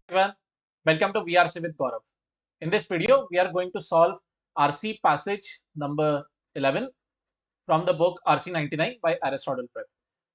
Everyone, welcome to VRC with Gaurav. In this video, we are going to solve RC passage number 11 from the book RC 99 by Aristotle Prep.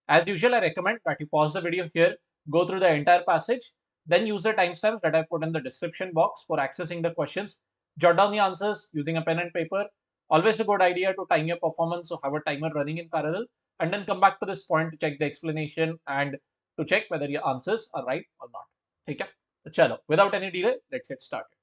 As usual, I recommend that you pause the video here, go through the entire passage, then use the timestamps that I put in the description box for accessing the questions. Jot down the answers using a pen and paper. Always a good idea to time your performance, so have a timer running in parallel, and then come back to this point to check the explanation and to check whether your answers are right or not. Okay? So, chalo, without any delay, let's get started.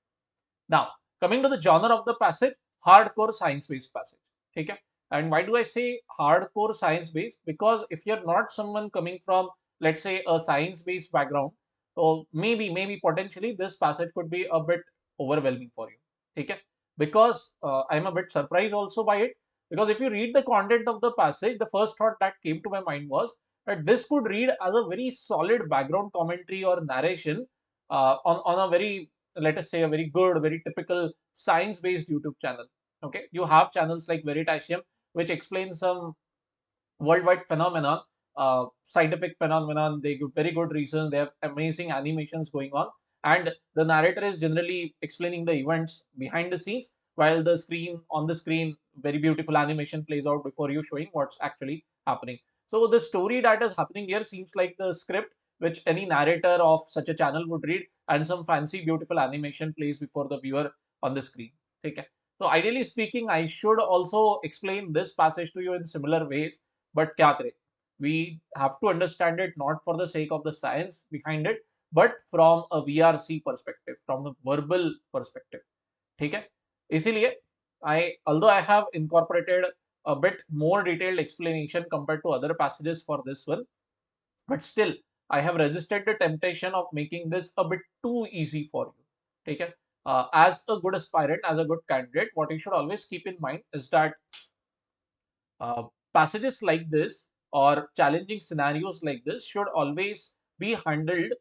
Now, coming to the genre of the passage, hardcore science-based passage. Okay? And why do I say hardcore science-based? Because if you're not someone coming from, let's say, a science-based background, so maybe potentially this passage could be a bit overwhelming for you. Okay? Because I'm a bit surprised also by it. Because if you read the content of the passage, the first thought that came to my mind was that this could read as a very solid background commentary or narration on a very, let us say, a very good, very typical science-based YouTube channel. Okay, you have channels like Veritasium, which explains some worldwide phenomenon, scientific phenomenon. They give very good reasons. They have amazing animations going and the narrator is generally explaining the events behind the scenes, while the screen on the screen, very beautiful animation plays out before you, showing what's actually happening. So the story that is happening here seems like the script which any narrator of such a channel would read, and some fancy, beautiful animation plays before the viewer on the screen. Okay. So ideally speaking, I should also explain this passage to you in similar ways, but kya kare? We have to understand it not for the sake of the science behind it, but from a VRC perspective, from the verbal perspective. ठीक है? इसीलिए although I have incorporated a bit more detailed explanation compared to other passages for this one, but still I have resisted the temptation of making this a bit too easy for you. Okay? As a good aspirant, as a good candidate, what you should always keep in mind is that uh, passages like this or challenging scenarios like this should always be handled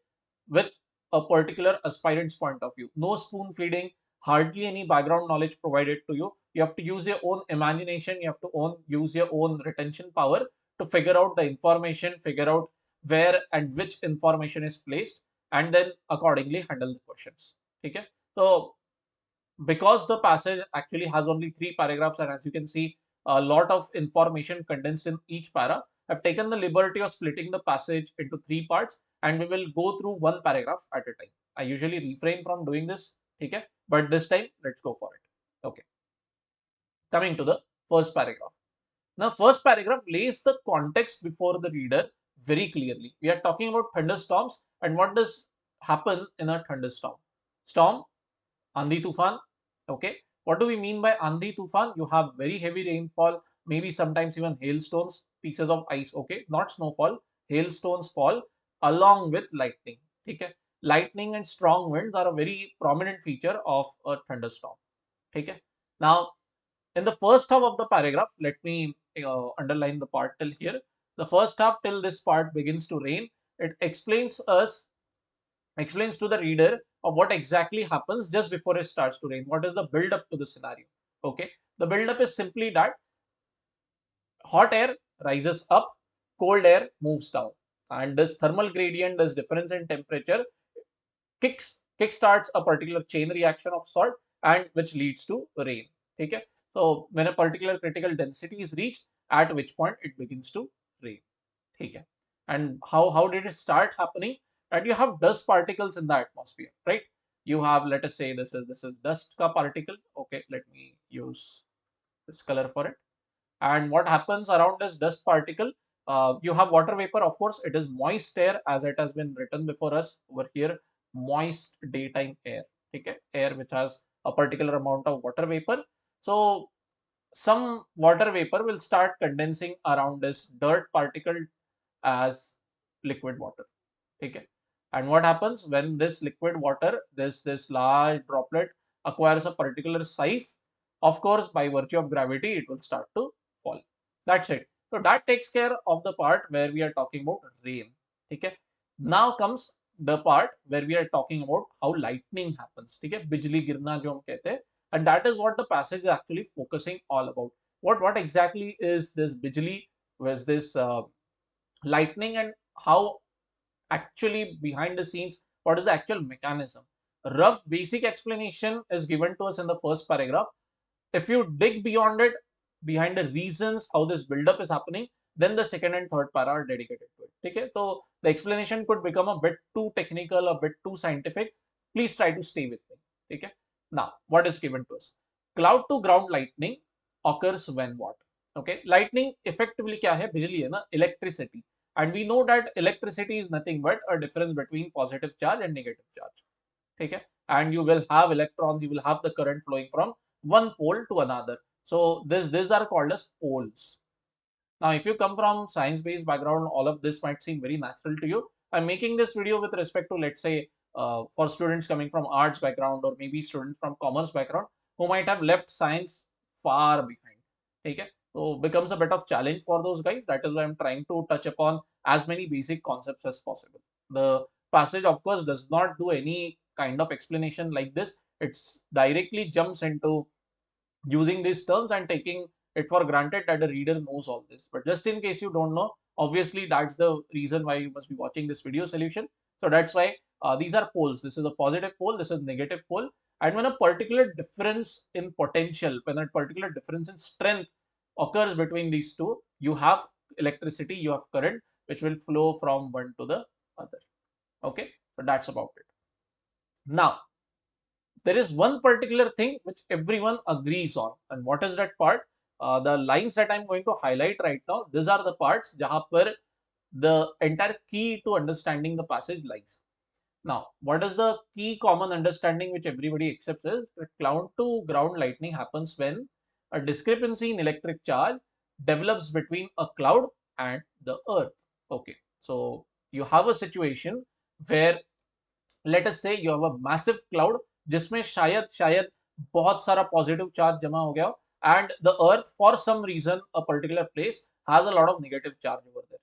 with a particular aspirant's point of view. No spoon feeding, hardly any background knowledge provided to you. You have to use your own imagination, you have to use your own retention power to figure out the information, figure out where and which information is placed, and then accordingly handle the questions. Okay? So because the passage actually has only 3 paragraphs, and as you can see, a lot of information condensed in each para, I've taken the liberty of splitting the passage into 3 parts, and we will go through 1 paragraph at a time. I usually refrain from doing this, okay, but this time let's go for it. Okay, coming to the first paragraph. Now, first paragraph lays the context before the reader very clearly. We are talking about thunderstorms and what does happen in a thunderstorm. Storm, Andhi Tufan. Okay. What do we mean by Andhi Tufan? You have very heavy rainfall, maybe sometimes even hailstones, pieces of ice. Okay. Not snowfall. Hailstones fall along with lightning. Okay. Lightning and strong winds are a very prominent feature of a thunderstorm. Okay. Now, in the first half of the paragraph, let me underline the part till here. The first half till this part begins to rain. It explains to the reader of what exactly happens just before it starts to rain. What is the build up to the scenario? Okay, the build up is simply that hot air rises up, cold air moves down, and this thermal gradient, this difference in temperature, kickstarts a particular chain reaction of sort, and which leads to rain. Okay, so when a particular critical density is reached, at which point it begins to rain. Okay, and how did it start happening? That you have dust particles in the atmosphere, right? You have, let us say, this is dust ka particle. Okay, let me use this color for it. And what happens around this dust particle? You have water vapor. Of course, it is moist air, as it has been written before us over here. Moist daytime air. Okay, air which has a particular amount of water vapor. So some water vapor will start condensing around this dirt particle as liquid water. Okay, and what happens when this liquid water, this large droplet, acquires a particular size? Of course, by virtue of gravity, it will start to fall. That's it. So that takes care of the part where we are talking about rain. Okay, now comes the part where we are talking about how lightning happens. Okay, bijli girna jo hum kehte hain, and that is what the passage is actually focusing all about. What exactly is this bijli? Was this lightning, and how actually behind the scenes what is the actual mechanism. Rough basic explanation is given to us in the first paragraph. If you dig beyond it, behind the reasons how this buildup is happening, then the second and third para are dedicated to it. Okay, so the explanation could become a bit too technical, a bit too scientific. Please try to stay with me. Okay, now what is given to us? Cloud to ground lightning occurs when what? Okay, lightning effectively क्या है? बिजली है ना, electricity, and we know that electricity is nothing but a difference between positive charge and negative charge. Okay, and you will have electrons, you will have the current flowing from one pole to another. So these are called as poles. Now, if you come from science-based background, all of this might seem very natural to you. I'm making this video with respect to, let's say, for students coming from arts background or maybe students from commerce background who might have left science far behind. Okay, so becomes a bit of challenge for those guys. That is why I'm trying to touch upon as many basic concepts as possible. The passage, of course, does not do any kind of explanation like this. It's directly jumps into using these terms and taking it for granted that the reader knows all this. But just in case you don't know, obviously that's the reason why you must be watching this video solution. So that's why these are poles. This is a positive pole, this is negative pole. And when a particular difference in potential, when a particular difference in strength occurs between these two, you have electricity, you have current, which will flow from one to the other. Okay, so that's about it. Now, there is one particular thing which everyone agrees on, and what is that part? The lines that I'm going to highlight right now, these are the parts jahan par the entire key to understanding the passage lies. Now, what is the key common understanding which everybody accepts is that cloud to ground lightning happens when a discrepancy in electric charge develops between a cloud and the earth. Okay, so you have a situation where, let us say you have a massive cloud जिसमें शायद शायद बहुत सारा positive charge जमा हो गया हो and the earth for some reason a particular place has a lot of negative charge over there.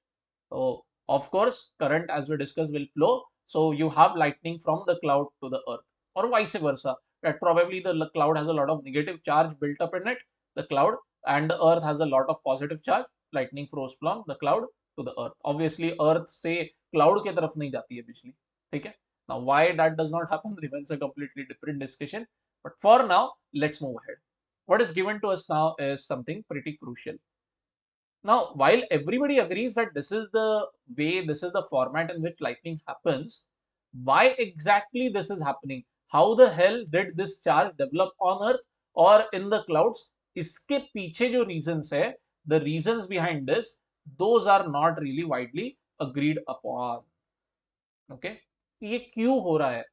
So of course current, as we discussed, will flow. So you have lightning from the cloud to the earth or vice versa, that probably the cloud has a lot of negative charge built up in it, the cloud, and the earth has a lot of positive charge. Lightning flows from the cloud to the earth. Obviously earth से cloud के तरफ नहीं जाती है बिजली. ठीक है. Now why that does not happen remains a completely different discussion, but for now let's move ahead. What is given to us now is something pretty crucial. Now, while everybody agrees that this is the way, this is the format in which lightning happens, why exactly this is happening? How the hell did this charge develop on Earth or in the clouds? इसके पीछे जो reasons है, the reasons behind this, those are not really widely agreed upon. Okay, ये क्यों हो रहा है?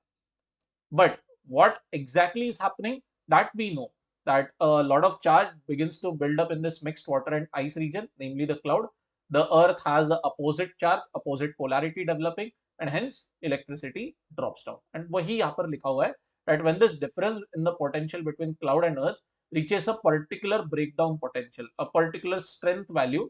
But what exactly is happening, that we know, that a lot of charge begins to build up in this mixed water and ice region, namely the cloud. The earth has the opposite charge, opposite polarity developing, and hence electricity drops down. And wahi yahan par likha hua hai that when this difference in the potential between cloud and earth reaches a particular breakdown potential, a particular strength value,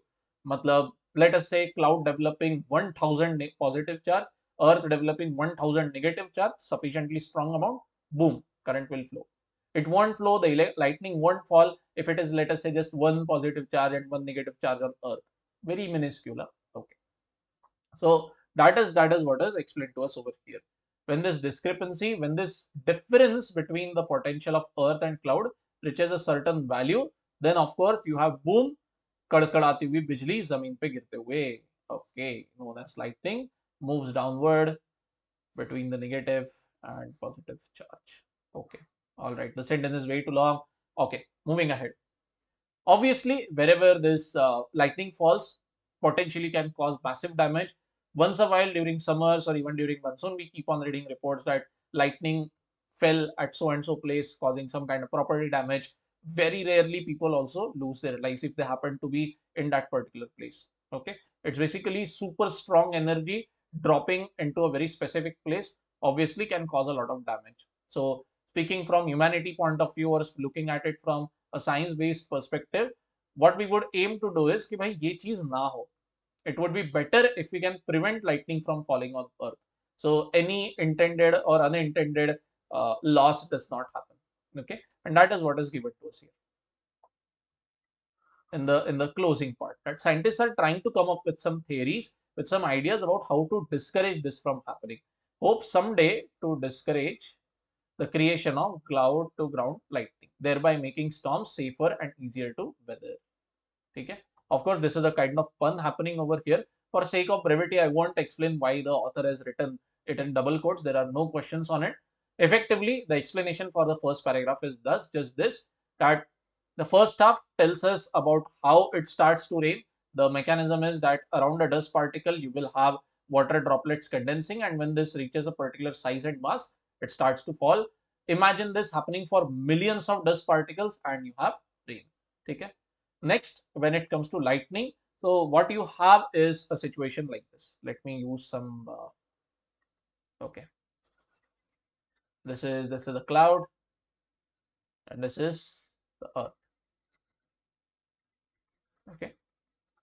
matlab, let us say cloud developing 1000 positive charge, earth developing 1000 negative charge, sufficiently strong amount, boom, current will flow. It won't flow, the lightning won't fall if it is, let us say, just one positive charge and one negative charge on earth. Very minuscule. Okay. So that is what is explained to us over here. When this discrepancy, when this difference between the potential of earth and cloud reaches a certain value, then of course you have boom, कड़कड़ाती हुई बिजली जमीन पे गिरते हुए. Okay, known as lightning, moves downward between the negative and positive charge. Okay, all right, the sentence is way too long. Okay, moving ahead. Obviously, wherever this lightning falls, potentially can cause massive damage. Once a while during summers or even during monsoon, we keep on reading reports that lightning fell at so and so place, causing some kind of property damage. Very rarely people also lose their lives if they happen to be in that particular place. Okay, it's basically super strong energy dropping into a very specific place, obviously can cause a lot of damage. So speaking from humanity point of view or looking at it from a science based perspective, what we would aim to do is कि भाई ये चीज ना हो. It would be better if we can prevent lightning from falling on earth, so any intended or unintended loss does not happen. Okay, and that is what is given to us here in the closing part, that scientists are trying to come up with some theories, with some ideas about how to discourage this from happening. hope someday to discourage the creation of cloud to ground lightning, thereby making storms safer and easier to weather. Okay. Of course, this is a kind of pun happening over here. For sake of brevity, I won't explain why the author has written it in double quotes. There are no questions on it. Effectively, the explanation for the first paragraph is thus just this, that the first half tells us about how it starts to rain. The mechanism is that around a dust particle, you will have water droplets condensing, and when this reaches a particular size and mass, it starts to fall. Imagine this happening for millions of dust particles, and you have rain. Okay. Next, when it comes to lightning, so what you have is a situation like this. Let me use some. Okay, this is a cloud, and this is the Earth. Okay,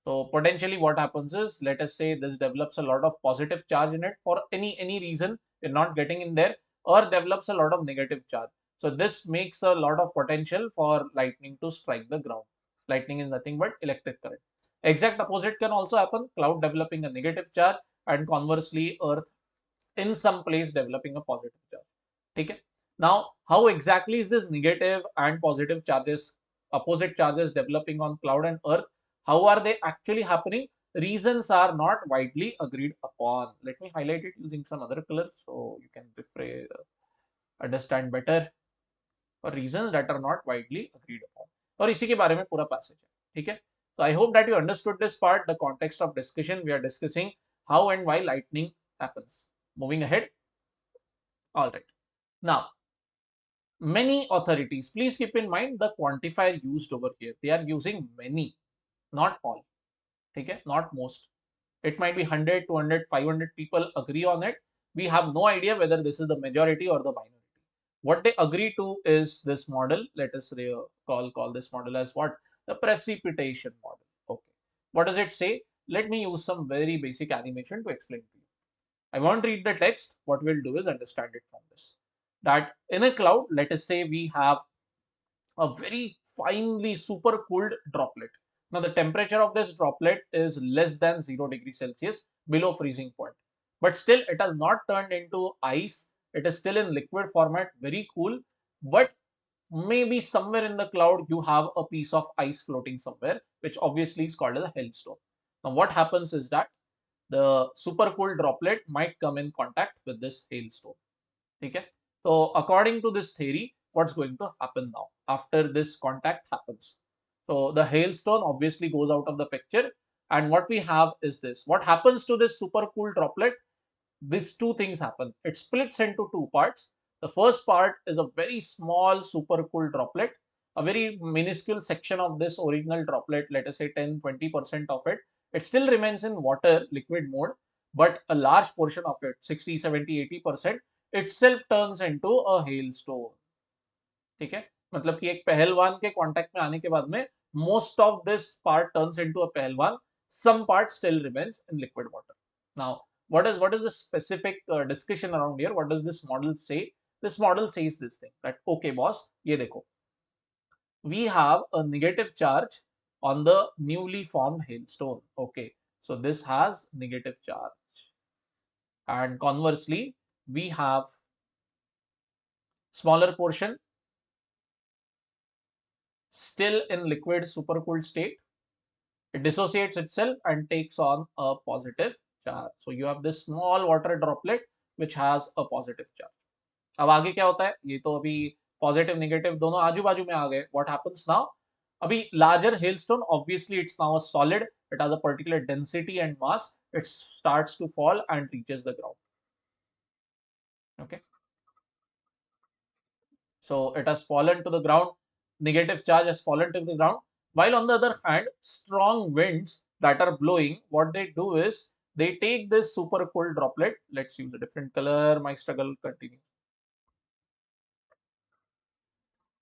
so potentially what happens is, let us say this develops a lot of positive charge in it for any reason you're not getting in there, or develops a lot of negative charge. So this makes a lot of potential for lightning to strike the ground. Lightning is nothing but electric current. Exact opposite can also happen, cloud developing a negative charge, and conversely Earth in some place developing a positive charge. Okay. Now, how exactly is this negative and positive charges, opposite charges developing on cloud and Earth? How are they actually happening? Reasons are not widely agreed upon. Let me highlight it using some other color so you can understand better. For reasons that are not widely agreed upon. और इसी के बारे में पूरा passage है, ठीक है? So I hope that you understood this part, the context of discussion. We are discussing how and why lightning happens. Moving ahead. All right. Now, many authorities, please keep in mind the quantifier used over here. They are using many, not all. Okay, not most. It might be 100, 200, 500 people agree on it. We have no idea whether this is the majority or the minority. What they agree to is this model. Let us call this model as what? The precipitation model. Okay. What does it say? Let me use some very basic animation to explain to you. I won't read the text. What we'll do is understand it from this. That in a cloud, let us say we have a very finely super cooled droplet. Now the temperature of this droplet is less than 0 degrees Celsius, below freezing point. But still it has not turned into ice. It is still in liquid format, very cool. But maybe somewhere in the cloud you have a piece of ice floating somewhere, which obviously is called as a hailstone. Now what happens is that the super cooled droplet might come in contact with this hailstone. Okay. So according to this theory, what's going to happen now after this contact happens? So the hailstone obviously goes out of the picture, and what we have is this. What happens to this super cool droplet? These two things happen. It splits into two parts. The first part is a very small super cool droplet, a very minuscule section of this original droplet, let us say 10-20% of it. It still remains in water liquid mode, but a large portion of it, 60, 70, 80%, itself turns into a hailstone. ठीक है, मतलब कि एक पहलवान के contact में आने के बाद में most of this part turns into a पहलवान, some part still remains in liquid water. Now what is the specific discussion around here? What does this model say? This model says this thing, that okay boss, ye dekho, we have a negative charge on the newly formed hailstone. Okay, so this has negative charge, and conversely we have smaller portion still in liquid supercooled state. It dissociates itself and takes on a positive charge. So you have this small water droplet which has a positive charge. अब आगे क्या होता है? ये तो अभी positive negative दोनों आजू बाजू में आ गए. What happens now? अभी larger hailstone, obviously it's now a solid. It has a particular density and mass. It starts to fall and reaches the ground. Okay. So it has fallen to the ground, negative charge has fallen to the ground. While on the other hand, strong winds that are blowing, what they do is they take this super cold droplet. Let's use a different color. My struggle continues.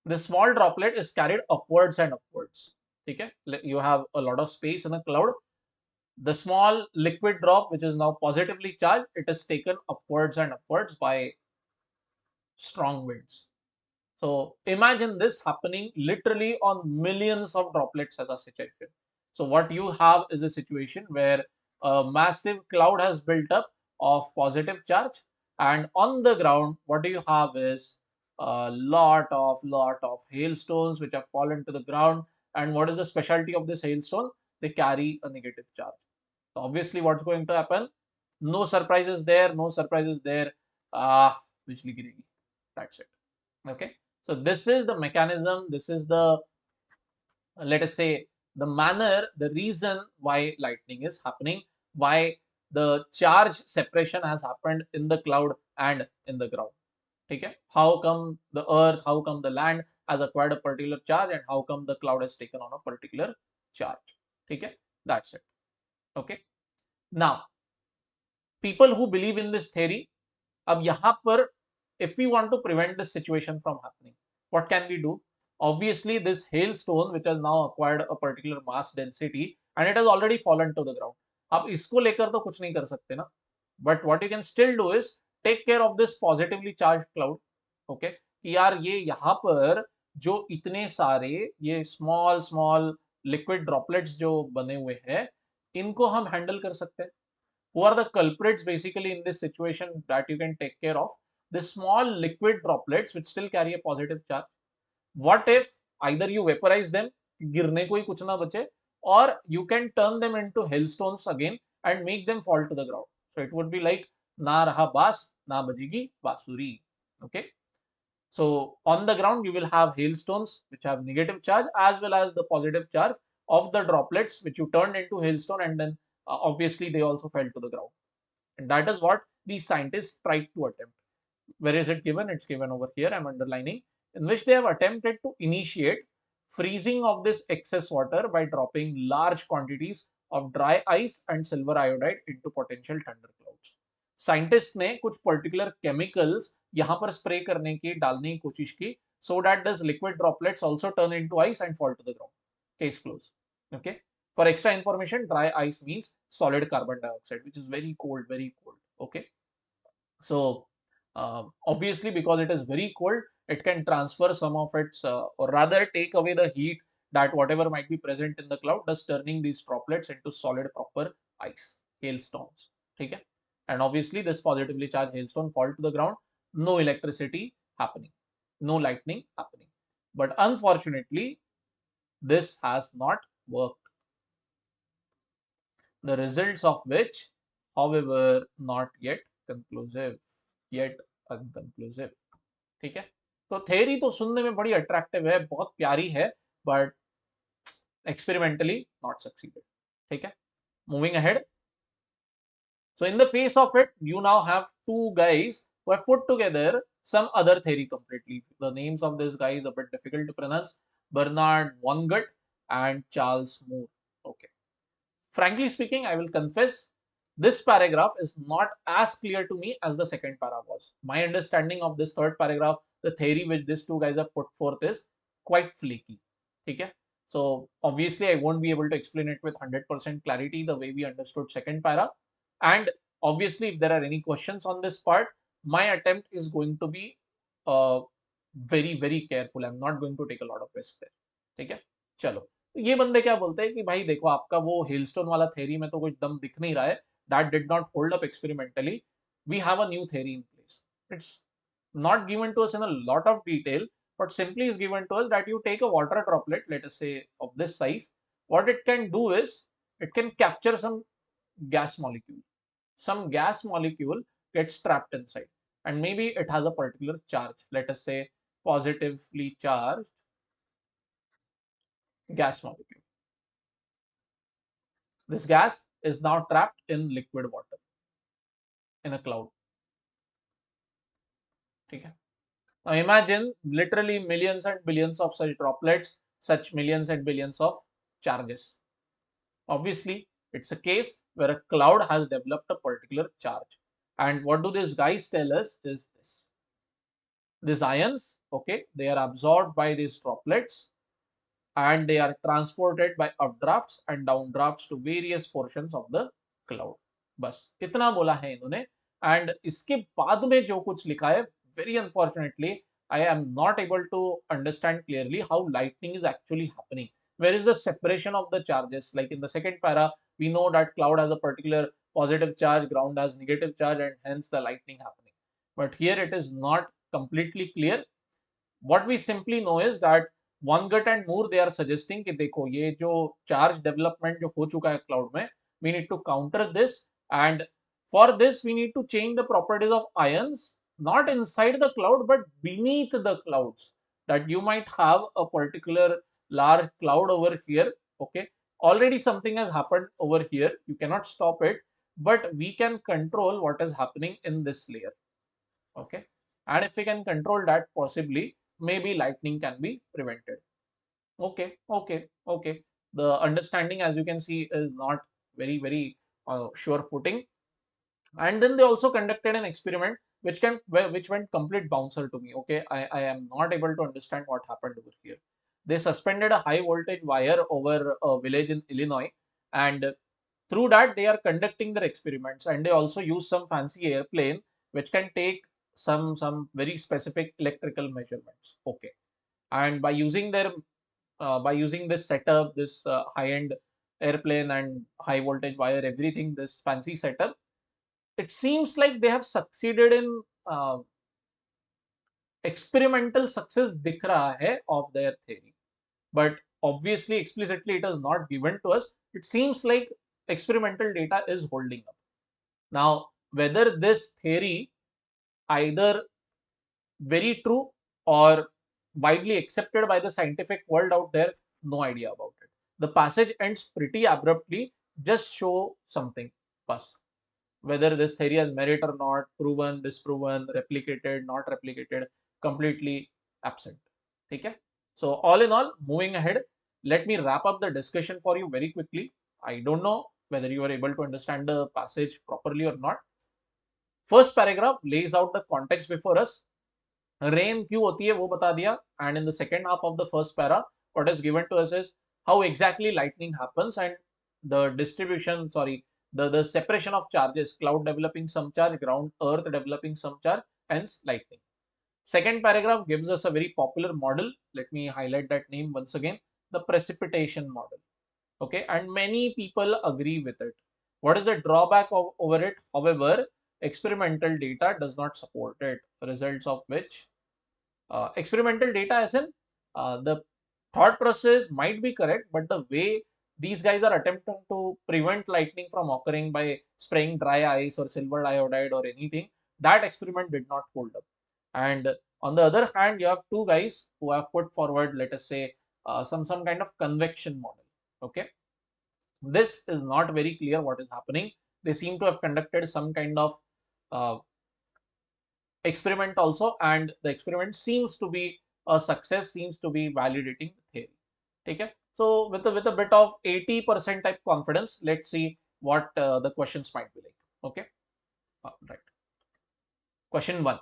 The small droplet is carried upwards and upwards. Okay, you have a lot of space in a cloud. The small liquid drop, which is now positively charged, it is taken upwards and upwards by strong winds. So imagine this happening literally on millions of droplets as a situation. So what you have is a situation where a massive cloud has built up of positive charge. and on the ground what do you have is a lot of hailstones which have fallen to the ground. And what is the specialty of this hailstone? They carry a negative charge. So obviously what's going to happen? No surprises there, no surprises there. Bijli giregi. That's it. Okay, so this is the mechanism, this is the, let us say, the manner, the reason why lightning is happening, why the charge separation has happened in the cloud and in the ground. Okay, how come the earth, how come the land has acquired a particular charge, and how come the cloud has taken on a particular charge. Okay, that's it. Okay, now people who believe in this theory, अब यहाँ पर if we want to prevent this situation from happening, what can we do? Obviously this hailstone which has now acquired a particular mass density and it has already fallen to the ground, अब इसको लेकर तो कुछ नहीं कर सकते ना, but what you can still do is take care of this positively charged cloud. Okay, कि यार ये यहाँ पर जो इतने सारे ये small small liquid droplets जो बने हुए हैं इनको हम handle कर सकते हैं. Who are the culprits basically in this situation that you can take care of? The small liquid droplets which still carry a positive charge. What if either you vaporize them, गिरने को ही कुछ ना बचे, or you can turn them into hailstones again and make them fall to the ground. So it would be like ना रहा बास ना बजेगी बांसुरी. Okay, so on the ground you will have hailstones which have negative charge as well as the positive charge of the droplets which you turned into hailstone, and then obviously they also fell to the ground. And that is what these scientists tried to attempt. Where is it given? It's given over here, I'm underlining, in which they have attempted to initiate freezing of this excess water by dropping large quantities of dry ice and silver iodide into potential thunder clouds. Scientist ने कुछ particular chemicals यहाँ पर spray करने की डालने की कोशिश की, so that this liquid droplets also turn into ice and fall to the ground. Case closed. Okay, for extra information, dry ice means solid carbon dioxide, which is very cold, very cold. Okay, so obviously because it is very cold, it can transfer some of its, or rather take away the heat that whatever might be present in the cloud, thus turning these droplets into solid proper ice, hailstones. Okay, and obviously this positively charged hailstone fall to the ground, no electricity happening, no lightning happening. But unfortunately, this has not worked. The results of which, however, not yet conclusive, yet unconclusive. ठीक है, तो theory तो सुनने में बड़ी attractive है, बहुत प्यारी है, बट एक्सपेरिमेंटली नॉट सक्सीडेड. ठीक है, moving ahead. So in the face of it, you now have two guys who have put together some other theory completely. The names of these guys are a bit difficult to pronounce. Bernard Vonnegut and Charles Moore. Okay. Frankly speaking, I will confess, this paragraph is not as clear to me as the second para was. My understanding of this third paragraph, the theory which these two guys have put forth, is quite flaky. Okay? So obviously, I won't be able to explain it with 100% clarity the way we understood second para. And obviously, if there are any questions on this part, my attempt is going to be very, very careful. I'm not going to take a lot of risk there. ठीक है, चलो. ये बंदे क्या बोलते हैं कि भाई देखो आपका वो हेलस्टोन वाला थ्योरी में तो कुछ दम दिख नहीं रहा है, that did not hold up experimentally. We have a new theory in place. It's not given to us in a lot of detail, but simply is given to us that you take a water droplet, let us say of this size, what it can do is it can capture some gas molecule. Some gas molecule gets trapped inside, and maybe it has a particular charge, let us say positively charged gas molecule. This gas is now trapped in liquid water in a cloud. Okay. Now imagine literally millions and billions of such droplets, such millions and billions of charges. Obviously, it's a case where a cloud has developed a particular charge. And what do these guys tell us is this. These ions, okay, they are absorbed by these droplets and they are transported by updrafts and downdrafts to various portions of the cloud. बस इतना बोला है इन्होंने. And इसके बाद में जो कुछ लिखा है, very unfortunately I am not able to understand clearly how lightning is actually happening. Where is the separation of the charges? Like in the second para, we know that cloud has a particular positive charge, ground has negative charge, and hence the lightning happening. but here it is not completely clear. What we simply know is that Vonnegut and Moore, they are suggesting कि देखो ये जो charge development जो हो चुका है cloud में, we need to counter this, and for this we need to change the properties of ions not inside the cloud but beneath the clouds. That you might have a particular large cloud over here, okay, already something has happened over here, you cannot stop it, but we can control what is happening in this layer, okay, and if we can control that, possibly maybe lightning can be prevented. Okay, okay, okay. The understanding, as you can see, is not very sure footing. And then they also conducted an experiment which went complete bouncer to me. Okay, I am not able to understand what happened over here. They suspended a high voltage wire over a village in Illinois, and through that they are conducting their experiments, and they also use some fancy airplane which can take some very specific electrical measurements. Okay, and by using this setup, this high-end airplane and high voltage wire, everything, this fancy setup, it seems like they have succeeded in experimental success दिख रहा है of their theory, but obviously explicitly it is not given to us. It seems like experimental data is holding up. Now, whether this theory either very true or widely accepted by the scientific world out there, no idea about it. The passage ends pretty abruptly, just show something, bus. Whether this theory has merit or not, proven, disproven, replicated, not replicated, completely absent. Okay? So all in all, moving ahead, let me wrap up the discussion for you very quickly. I don't know whether you are able to understand the passage properly or not. First paragraph lays out the context before us. Rain क्यों होती है वो बता दिया, and in the second half of the first para what is given to us is how exactly lightning happens and the distribution, sorry, the separation of charges, cloud developing some charge, ground earth developing some charge, hence lightning. Second paragraph gives us a very popular model, let me highlight that name once again, the precipitation model. Okay, and many people agree with it. What is the drawback over it? However, experimental data does not support it, results of which experimental data as in the thought process might be correct, but the way these guys are attempting to prevent lightning from occurring by spraying dry ice or silver iodide or anything, that experiment did not hold up. And on the other hand, you have two guys who have put forward, let us say, some kind of convection model. Okay, this is not very clear what is happening. They seem to have conducted some kind of uh, experiment also, and the experiment seems to be a success, seems to be validating the theory. Okay, so with a bit of 80% type confidence, let's see what the questions might be like. Okay, right. Question 1: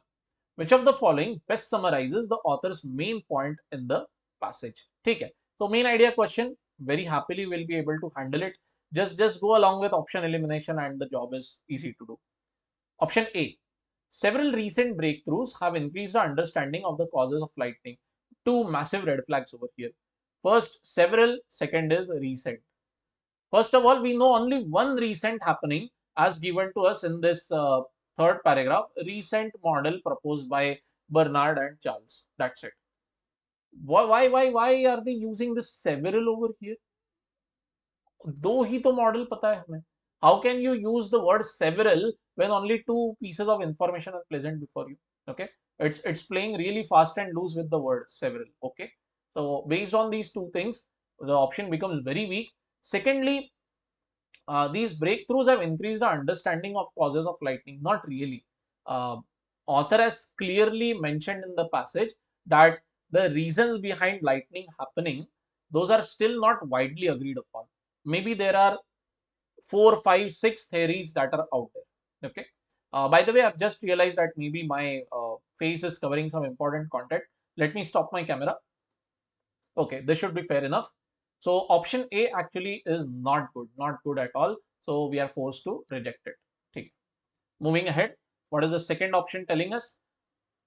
which of the following best summarizes the author's main point in the passage? Okay, so main idea question, very happily we'll be able to handle it. Just go along with option elimination and the job is easy to do. Option A: several recent breakthroughs have increased our understanding of the causes of lightning. Two massive red flags over here. First, several. Second is recent. First of all, we know only one recent happening as given to us in this third paragraph. Recent model proposed by Bernard and Charles. That's it. Why are they using this several over here? दो ही तो model पता है हमें. How can you use the word several when only two pieces of information are present before you? Okay, it's playing really fast and loose with the word several. Okay, so based on these two things, the option becomes very weak. Secondly, these breakthroughs have increased our understanding of causes of lightning. Not really. Uh, Author has clearly mentioned in the passage that the reasons behind lightning happening, those are still not widely agreed upon. Maybe there are 4, 5, 6 theories that are out there. Okay. By the way, I've just realized that maybe my face is covering some important content. Let me stop my camera. Okay, this should be fair enough. So option A actually is not good at all. So we are forced to reject it. Okay. Moving ahead, what is the second option telling us?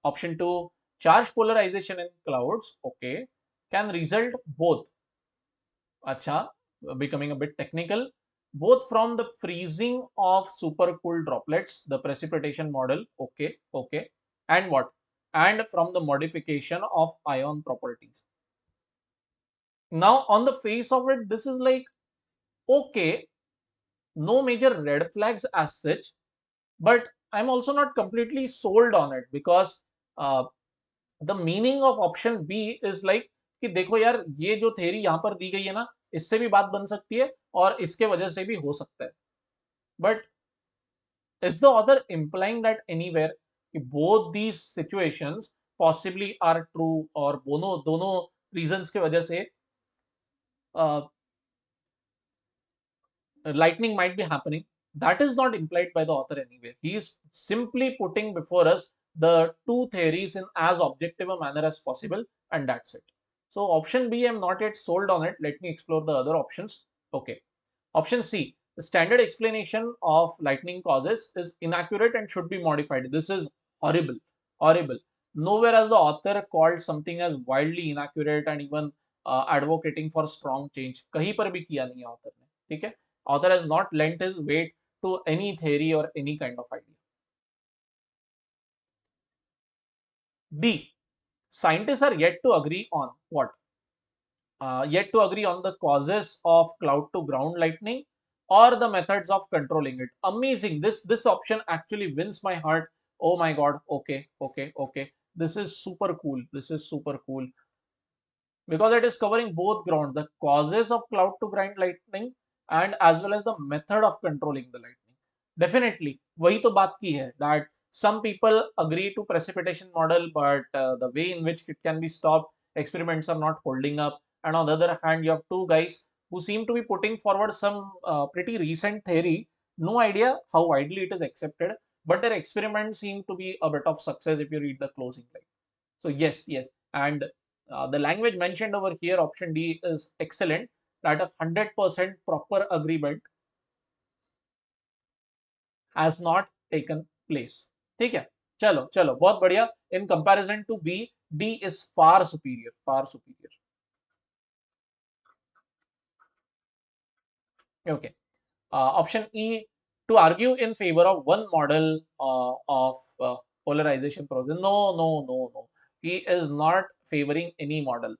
Option 2, charge polarization in clouds, okay, can result both. Acha, becoming a bit technical, both from the freezing of supercooled droplets, the precipitation model, okay, and what? And from the modification of ion properties. Now, on the face of it, this is like, okay, no major red flags as such, but I'm also not completely sold on it because uh, the meaning of option B is like कि देखो यार, ये जो theory यहाँ पर दी गई है ना, इससे भी बात बन सकती है और इसके वजह से भी हो सकता है. But is the author implying that anywhere कि both these situations possibly are true और दोनों reasons के वजह से lightning might be happening? That is not implied by the author anywhere. He is simply putting before us the two theories in as objective a manner as possible, and that's it. So option B, I'm not yet sold on it. Let me explore the other options. Okay. Option C, the standard explanation of lightning causes is inaccurate and should be modified. This is horrible, horrible. Nowhere has the author called something as wildly inaccurate and even advocating for strong change. कहीं पर भी किया नहीं है author ने, ठीक है? Author has not lent his weight to any theory or any kind of idea. D, scientists are yet to agree on what? Yet to agree on the causes of cloud to ground lightning or the methods of controlling it. Amazing. This option actually wins my heart. Oh my god. Okay, okay, okay. This is super cool. This is super cool because it is covering both ground, the causes of cloud to ground lightning and as well as the method of controlling the lightning. Definitely वही तो बात की है that some people agree to precipitation model, but the way in which it can be stopped, experiments are not holding up. And on the other hand, you have two guys who seem to be putting forward some pretty recent theory. No idea how widely it is accepted, but their experiments seem to be a bit of success if you read the closing line. So yes, yes, and the language mentioned over here, option D, is excellent. That a 100% proper agreement has not taken place. ठीक है, चलो चलो, बहुत बढ़िया. In comparison to B, D is far superior, far superior. Okay. Option E, to argue in favor of one model of polarization process. No, no, no, no. He is not favoring any model.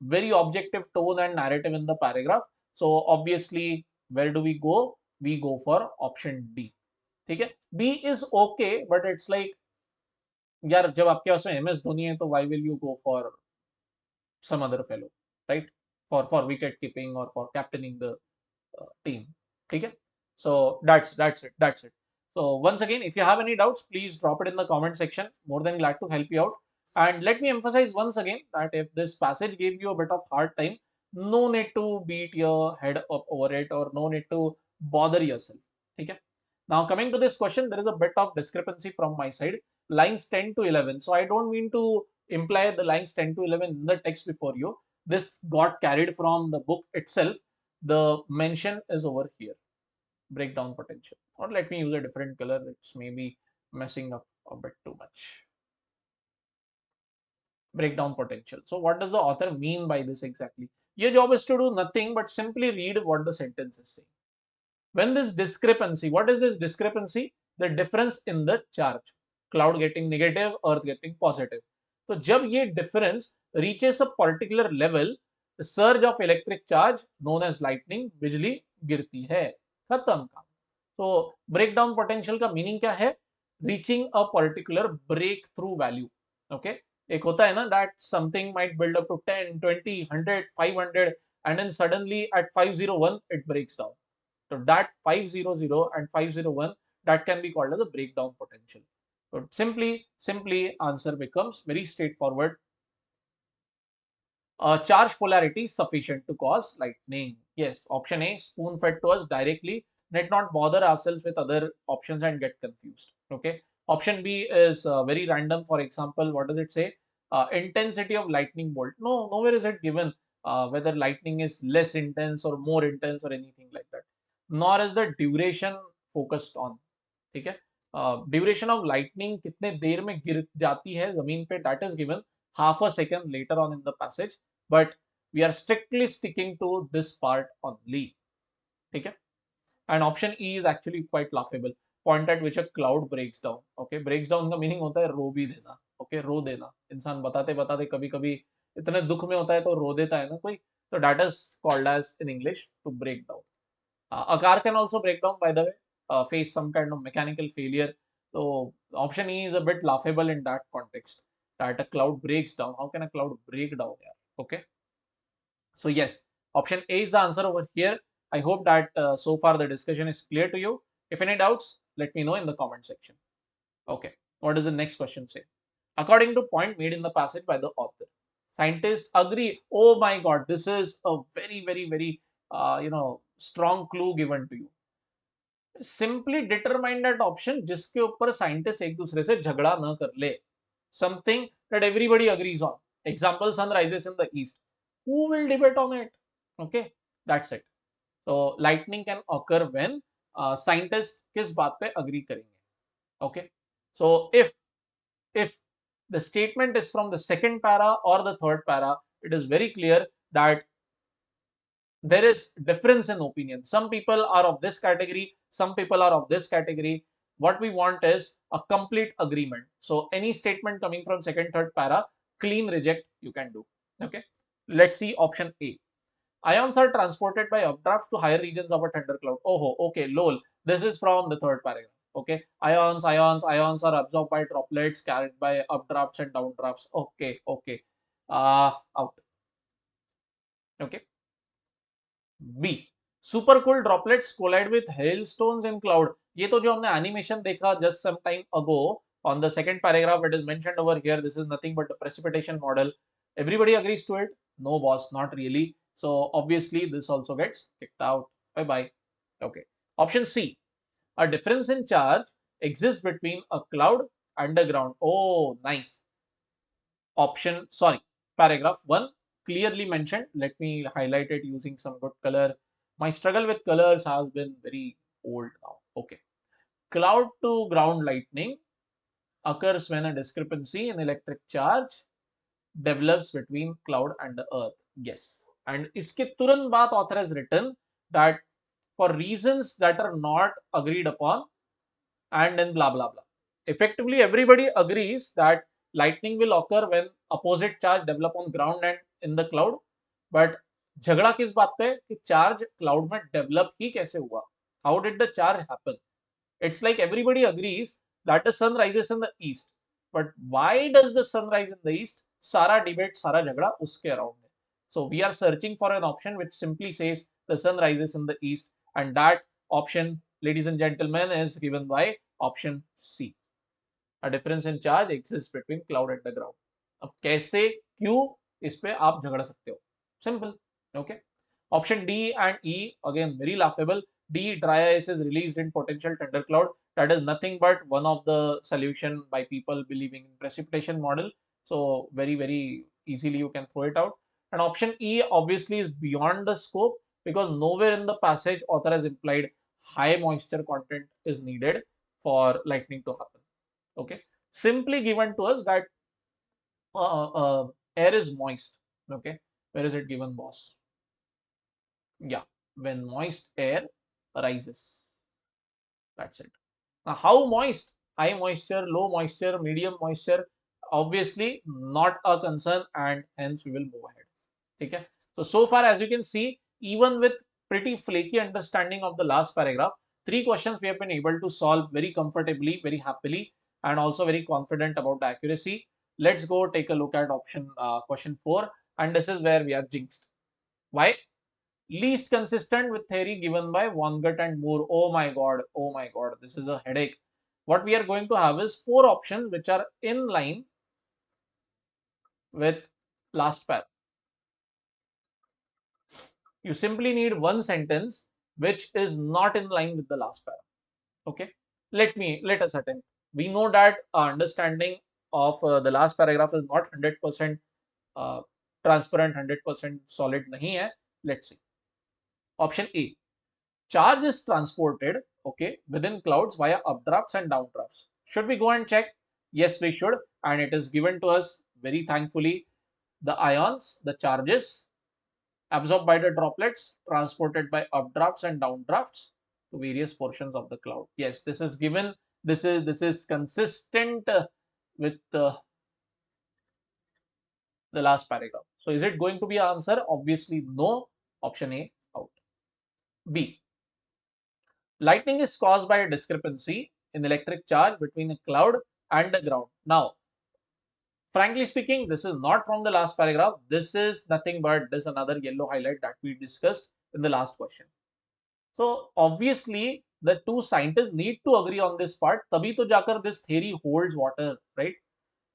Very objective tone and narrative in the paragraph. So obviously, where do we go? We go for option D. ठीक है. B is okay, but it's like, यार जब आपके पास में MS Dhoni है तो why will you go for some other fellow, right? For wicket keeping or for captaining the team. Okay, so that's it. So once again, if you have any doubts, please drop it in the comment section. More than glad to help you out. And let me emphasize once again that if this passage gave you a bit of hard time, no need to beat your head up over it or no need to bother yourself. Okay. Now coming to this question, there is a bit of discrepancy from my side. Lines 10 to 11. So I don't mean to imply the lines 10 to 11 in the text before you. This got carried from the book itself. The mention is over here, breakdown potential, or let me use a different color. It's maybe messing up a bit too much. Breakdown potential. So what does the author mean by this exactly? Your job is to do nothing but simply read what the sentence is saying. When this discrepancy, what is this discrepancy? The difference in the charge, cloud getting negative, earth getting positive. So जब ये difference reaches a particular level, the surge of electric charge known as lightning, बिजली गिरती है. खत्म काम. So breakdown potential का meaning क्या है? Reaching a particular breakthrough value. Okay, एक होता है ना that something might build up to 10, 20, 100, 500 and then suddenly at 501 it breaks down. So that 500 and 501, that can be called as a breakdown potential. So simply answer becomes very straightforward. Charge polarity is sufficient to cause lightning. Yes, option A, spoon fed to us directly. Let not bother ourselves with other options and get confused. Okay. Option B is very random. For example, what does it say? Intensity of lightning bolt. No, nowhere is it given whether lightning is less intense or more intense or anything like that. Nor is the duration focused on. ठीक है. Duration of lightning कितने देर में गिर जाती है जमीन पे, that is given half a second later on in the passage, but we are strictly sticking to this part only. ठीक है. And option E is actually quite laughable. point at which a cloud breaks down. Okay, breaks down का meaning होता है रो भी देना. Okay, रो देना. इंसान बताते बताते कभी कभी इतने दुख में होता है तो रो देता है ना कोई. So that is called as in English to break down. A car can also break down, by the way, face some kind of mechanical failure. So option E is a bit laughable in that context. That a cloud breaks down. How can a cloud break down? Yeah. Okay. So yes, option A is the answer over here. I hope that so far the discussion is clear to you. If any doubts, let me know in the comment section. Okay, what does the next question say? According to point made in the passage by the author, scientists agree. Oh my God, this is a very strong clue given to you. Simply determine that option जिसके ऊपर scientist एक दूसरे से झगड़ा न कर ले. Something that everybody agrees on. Example, sun rises in the east. Who will debate on it? Okay, that's it. So lightning can occur when scientists किस बात पे agree करेंगे. Okay, so if the statement is from the second para or the third para, it is very clear that there is difference in opinion. Some people are of this category, some people are of this category. What we want is a complete agreement. So any statement coming from second, third para, clean reject you can do. Okay, let's see option A. Ions are transported by updraft to higher regions of a thundercloud. Oh, okay, lol. This is from the third paragraph. Okay, ions are absorbed by droplets carried by updrafts and downdrafts. Okay. Out. Okay. B. Super cool droplets collide with hailstones in cloud. ये तो जो हमने animation देखा just some time ago on the second paragraph, it is mentioned over here. This is nothing but a precipitation model. Everybody agrees to it? No, boss, not really. So obviously this also gets kicked out. Bye bye. Okay. Option C. A difference in charge exists between a cloud and the ground. Oh, nice. Paragraph 1 clearly mentioned. Let me highlight it using some good color. My struggle with colors has been very old now. Okay. Cloud to ground lightning occurs when a discrepancy in electric charge develops between cloud and the earth. Yes. And iske turant baad author has written that for reasons that are not agreed upon, and then blah blah blah. Effectively, everybody agrees that lightning will occur when opposite charge develop on ground and in the cloud. But झगड़ा किस बात पे कि charge cloud में develop ही कैसे हुआ? How did the charge happen? It's like everybody agrees that the sun rises in the east. But why does the sun rise in the east? सारा debate, सारा झगड़ा उसके around है. So we are searching for an option which simply says the sun rises in the east, and that option, ladies and gentlemen, is given by option C. A difference in charge exists between cloud and the ground. अब कैसे क्यों इस पे आप झगड़ सकते हो? Simple. Okay. Option D and E again very laughable. D, dry ice is released in potential thundercloud. That is nothing but one of the solution by people believing in precipitation model. So very easily you can throw it out. And option E obviously is beyond the scope because nowhere in the passage author has implied high moisture content is needed for lightning to happen. Okay, simply given to us that air is moist. Okay, where is it given, boss? Yeah, when moist air rises. That's it. Now, how moist? High moisture, low moisture, medium moisture? Obviously, not a concern, and hence we will move ahead. Okay. So far, as you can see, even with pretty flaky understanding of the last paragraph, 3 questions we have been able to solve very comfortably, very happily, and also very confident about the accuracy. Let's go take a look at option question 4, and this is where we are jinxed. Why? Least consistent with theory given by Vonnegut and Moore. Oh my god, this is a headache. What we are going to have is 4 options which are in line with last pair. You simply need one sentence which is not in line with the last pair. Okay, let us attempt. We know that our understanding of the last paragraph is not 100% transparent, 100% solid nahi hai. Let's see. Option A. Charge is transported, okay, within clouds via updrafts and downdrafts. Should we go and check? Yes, we should. And it is given to us very thankfully. The ions, the charges absorbed by the droplets, transported by updrafts and downdrafts. to various portions of the cloud. Yes, this is given. This is consistent with the last paragraph. So is it going to be an answer? Obviously no. Option A out. B. Lightning is caused by a discrepancy in electric charge between a cloud and the ground. Now, frankly speaking, this is not from the last paragraph. This is nothing but this another yellow highlight that we discussed in the last question. So obviously the two scientists need to agree on this part. Tabhi to jakar this theory holds water, right?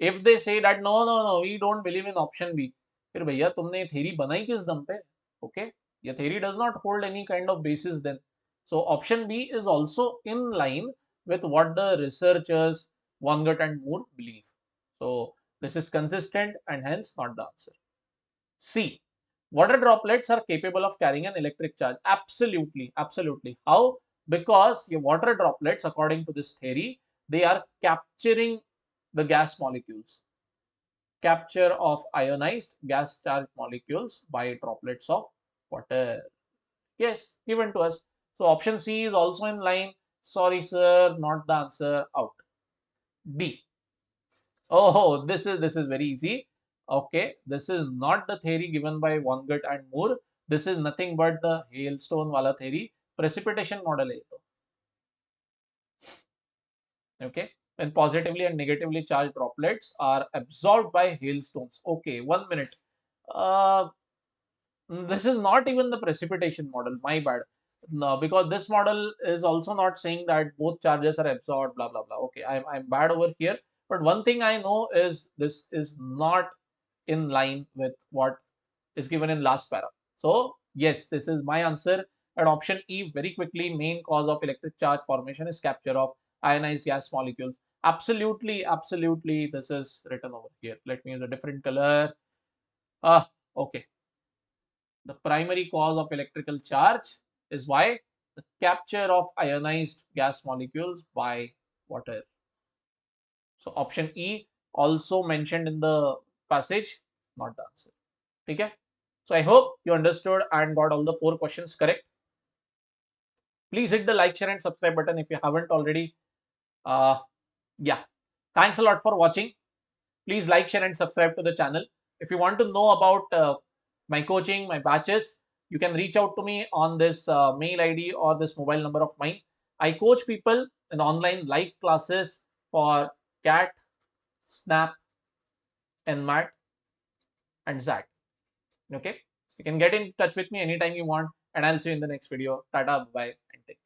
If they say that no, we don't believe in option B, फिर भैया तुमने ये theory बनाई किस दम पे? Okay, your theory does not hold any kind of basis then. So option B is also in line with what the researchers Vonnegut and Moore believe. So this is consistent and hence not the answer. C. Water droplets are capable of carrying an electric charge. Absolutely, absolutely. How? Because your water droplets, according to this theory, they are capturing the gas molecules. Capture of ionized gas charged molecules by droplets of water. Yes, given to us. So option C is also in line. Sorry, sir, not the answer. Out. D. Oh, this is very easy. Okay, this is not the theory given by Vonnegut and Moore. This is nothing but the hailstone wala theory. Precipitation model hai to. Okay, when positively and negatively charged droplets are absorbed by hailstones. Okay, 1 minute. Uh, this is not even the precipitation model. My bad. No, because this model is also not saying that both charges are absorbed. Blah blah blah. Okay, I'm bad over here. But one thing I know is this is not in line with what is given in last para. So yes, this is my answer. And option E, very quickly, main cause of electric charge formation is capture of ionized gas molecules. Absolutely, absolutely. This is written over here. Let me use a different color. Okay. The primary cause of electrical charge is why the capture of ionized gas molecules by water. So option E, also mentioned in the passage, not the answer. Okay. So I hope you understood and got all the 4 questions correct. Please hit the like, share and subscribe button if you haven't already. Yeah. Thanks a lot for watching. Please like, share and subscribe to the channel. If you want to know about my coaching, my batches, you can reach out to me on this mail ID or this mobile number of mine. I coach people in online live classes for CAT, SNAP, NMAT and ZAT. Okay. You can get in touch with me anytime you want and I'll see you in the next video. Tata, bye and take care.